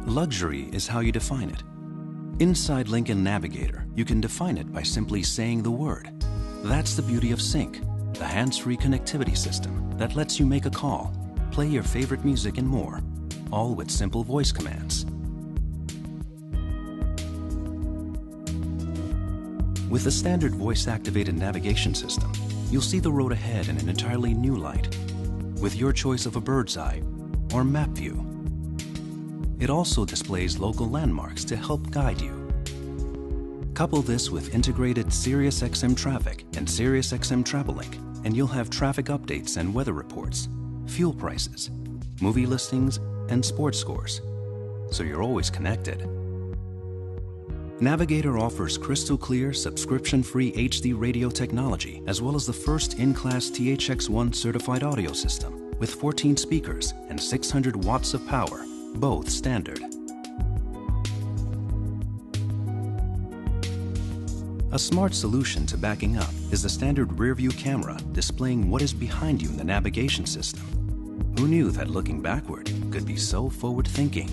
Luxury is how you define it. Inside Lincoln Navigator, you can define it by simply saying the word. That's the beauty of Sync, the hands-free connectivity system that lets you make a call, play your favorite music and more, all with simple voice commands. With the standard voice-activated navigation system, you'll see the road ahead in an entirely new light, with your choice of a bird's eye or map view. It also displays local landmarks to help guide you. Couple this with integrated SiriusXM Traffic and SiriusXM TravelLink, and you'll have traffic updates and weather reports, fuel prices, movie listings, and sports scores, so you're always connected. Navigator offers crystal clear, subscription-free HD radio technology, as well as the first in-class THX1 certified audio system with 14 speakers and 600 watts of power, both standard. A smart solution to backing up is the standard rear-view camera displaying what is behind you in the navigation system. Who knew that looking backward could be so forward-thinking?